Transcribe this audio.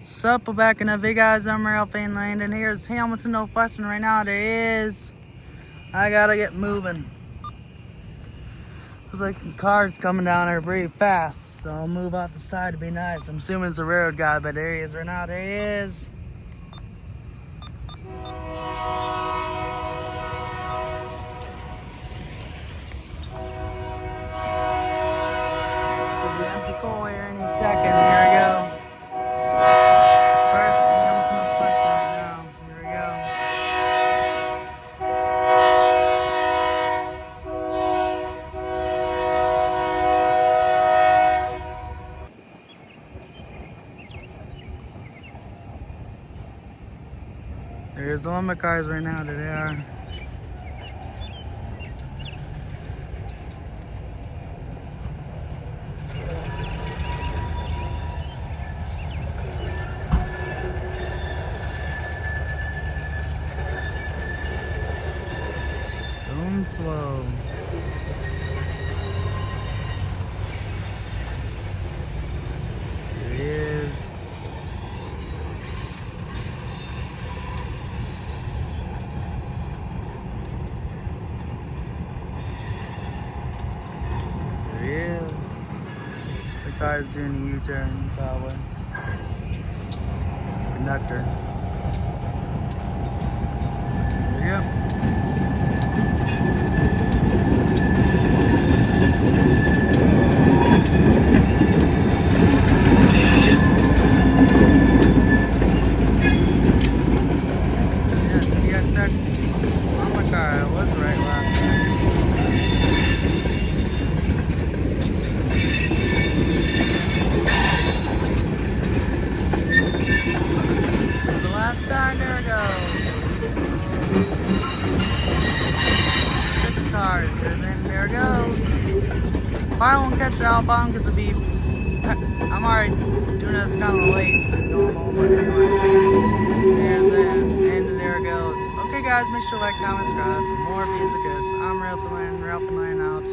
Sup, we're back in the guys. I'm Ralph and Landon. Here's Hamilton, Northwestern right now. There is. I gotta get moving. Looks like the car's coming down there pretty fast, so I'll move off the side to be nice. I'm assuming it's a railroad guy, but there he is right now. There he is. There'll be empty coal here any second. Here we go. First Hamilton Northwestern right now. Here we go. There's the lumber cars right now. There they are. Going slow. There he is. There he is. The car's doing a U-turn, probably. Conductor. There you go. Car was right last time. The last time, there we go. 6 cars, and then there it goes. Probably won't catch the outbound because it'll be. I'm already doing this kind of late. Going home, but anyway. There's that, and there it goes. Okay, guys, make sure to like, comment, subscribe for more videos like this. I'm Ralph and Land out.